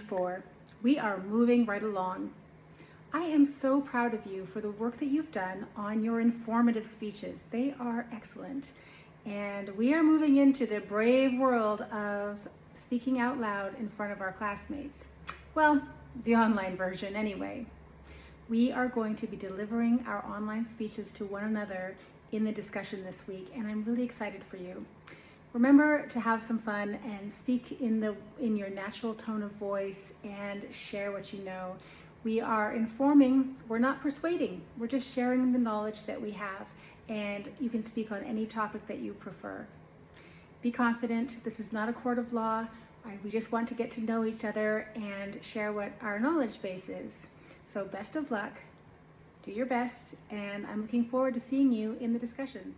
2024. We are moving right along. I am so proud of you for the work that you've done on your informative speeches. They are excellent. And we are moving into the brave world of speaking out loud in front of our classmates. Well, the online version anyway. We are going to be delivering our online speeches to one another in the discussion this week, and I'm really excited for you. Remember to have some fun and speak in your natural tone of voice and share what you know. We are informing, we're not persuading, we're just sharing the knowledge that we have, and you can speak on any topic that you prefer. Be confident, this is not a court of law. We just want to get to know each other and share what our knowledge base is. So best of luck, do your best, and I'm looking forward to seeing you in the discussions.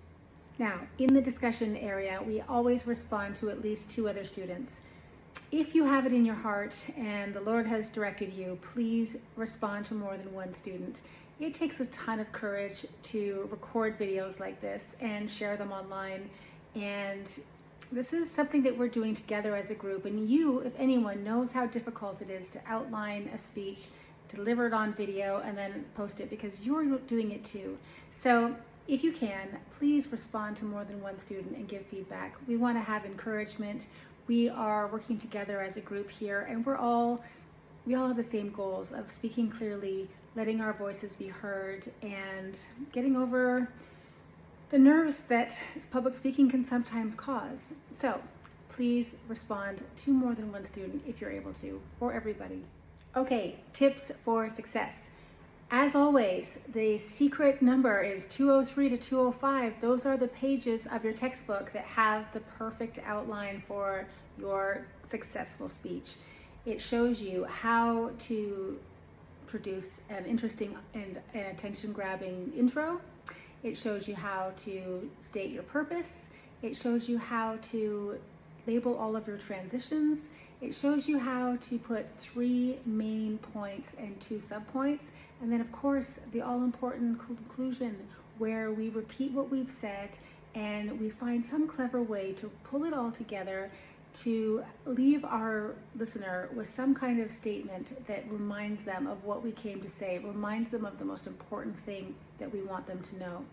Now, in the discussion area, we always respond to at least 2 other students. If you have it in your heart and the Lord has directed you, please respond to more than one student. It takes a ton of courage to record videos like this and share them online. And this is something that we're doing together as a group. And you, if anyone, knows how difficult it is to outline a speech, deliver it on video, and then post it, because you're doing it too. So if you can, please respond to more than one student and give feedback. We want to have encouragement. We are working together as a group here, and we all have the same goals of speaking clearly, letting our voices be heard, and getting over the nerves that public speaking can sometimes cause. So please respond to more than one student if you're able to, or everybody. Okay, tips for success. As always, the secret number is 203 to 205. Those are the pages of your textbook that have the perfect outline for your successful speech. It shows you how to produce an interesting and attention-grabbing intro. It shows you how to state your purpose. It shows you how to label all of your transitions. It shows you how to put 3 main points and 2 subpoints. And then, of course, the all-important conclusion, where we repeat what we've said and we find some clever way to pull it all together to leave our listener with some kind of statement that reminds them of what we came to say, reminds them of the most important thing that we want them to know.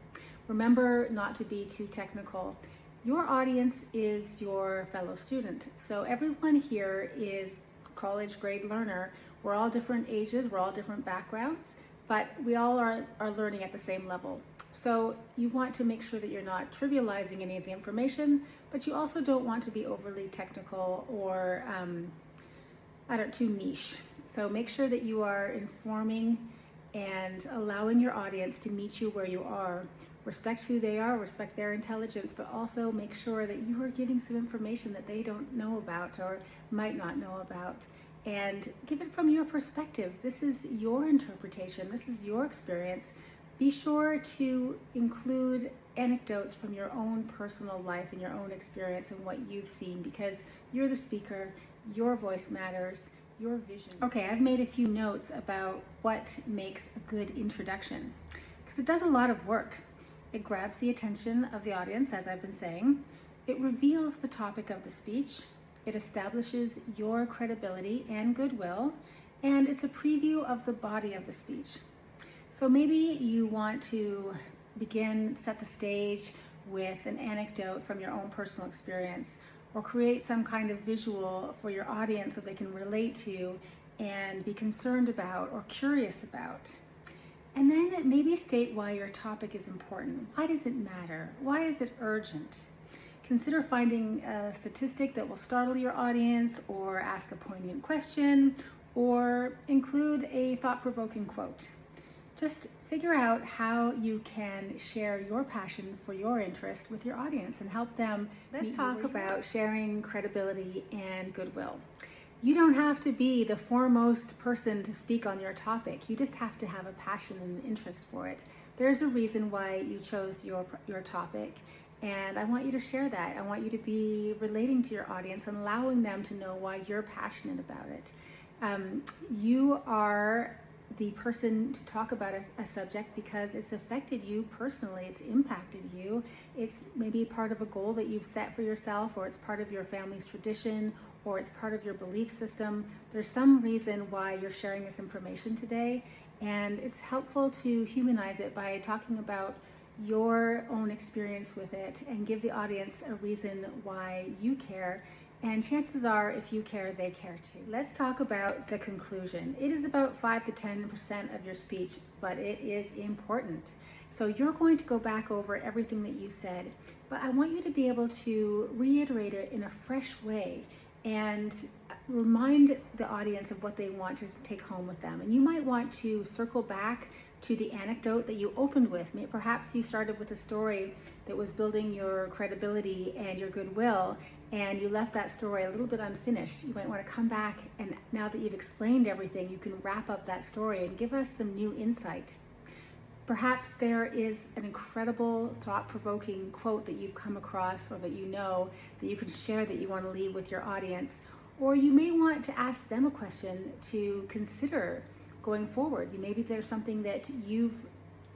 Remember not to be too technical. Your audience is your fellow student. So everyone here is college grade learner. We're all different ages, we're all different backgrounds, but we all are learning at the same level. So you want to make sure that you're not trivializing any of the information, but you also don't want to be overly technical or too niche. So make sure that you are informing and allowing your audience to meet you where you are. Respect who they are, respect their intelligence, but also make sure that you are giving some information that they don't know about or might not know about. And give it from your perspective. This is your interpretation. This is your experience. Be sure to include anecdotes from your own personal life and your own experience and what you've seen, because you're the speaker, your voice matters, your vision. Okay, I've made a few notes about what makes a good introduction, because it does a lot of work. It grabs the attention of the audience, as I've been saying. It reveals the topic of the speech. It establishes your credibility and goodwill, and it's a preview of the body of the speech. So maybe you want to set the stage with an anecdote from your own personal experience, or create some kind of visual for your audience so they can relate to and be concerned about or curious about. And then maybe state why your topic is important. Why does it matter? Why is it urgent? Consider finding a statistic that will startle your audience, or ask a poignant question, or include a thought-provoking quote. Just figure out how you can share your passion for your interest with your audience and help them. Let's talk about sharing credibility and goodwill. You don't have to be the foremost person to speak on your topic. You just have to have a passion and interest for it. There's a reason why you chose your topic, and I want you to share that. I want you to be relating to your audience and allowing them to know why you're passionate about it. You are the person to talk about a subject because it's affected you personally, it's impacted you, it's maybe part of a goal that you've set for yourself, or it's part of your family's tradition, or it's part of your belief system. There's some reason why you're sharing this information today, and it's helpful to humanize it by talking about your own experience with it and give the audience a reason why you care. And chances are, if you care, they care too. Let's talk about the conclusion. It is about 5 to 10% of your speech, but it is important. So you're going to go back over everything that you said, but I want you to be able to reiterate it in a fresh way and remind the audience of what they want to take home with them. And you might want to circle back to the anecdote that you opened with. Perhaps you started with a story that was building your credibility and your goodwill, and you left that story a little bit unfinished. You might want to come back, and now that you've explained everything, you can wrap up that story and give us some new insight. Perhaps there is an incredible, thought-provoking quote that you've come across or that you know that you can share that you want to leave with your audience. Or you may want to ask them a question to consider going forward. Maybe there's something that you've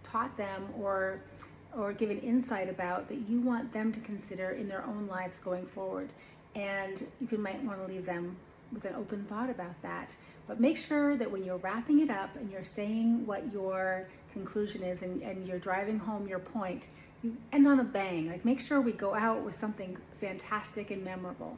taught them or given insight about that you want them to consider in their own lives going forward. And might want to leave them with an open thought about that. But make sure that when you're wrapping it up and you're saying what your conclusion is and you're driving home your point, you end on a bang. Make sure we go out with something fantastic and memorable.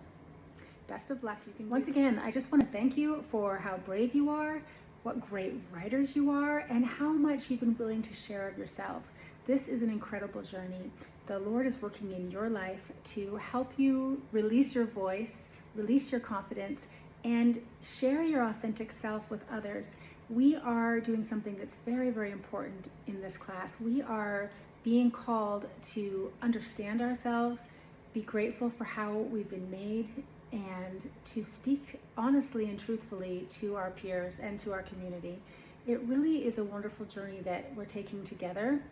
Best of luck. Once again, I just want to thank you for how brave you are, what great writers you are, and how much you've been willing to share of yourselves. This is an incredible journey. The Lord is working in your life to help you release your voice, release your confidence, and share your authentic self with others. We are doing something that's very, very important in this class. We are being called to understand ourselves, be grateful for how we've been made, and to speak honestly and truthfully to our peers and to our community. It really is a wonderful journey that we're taking together.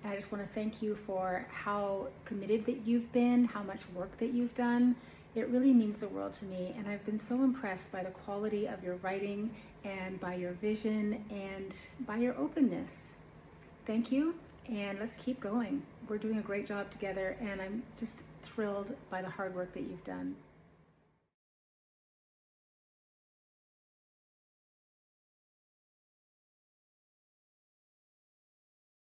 And I just want to thank you for how committed that you've been, how much work that you've done. It really means the world to me, and I've been so impressed by the quality of your writing and by your vision and by your openness. Thank you, and let's keep going. We're doing a great job together, and I'm just thrilled by the hard work that you've done.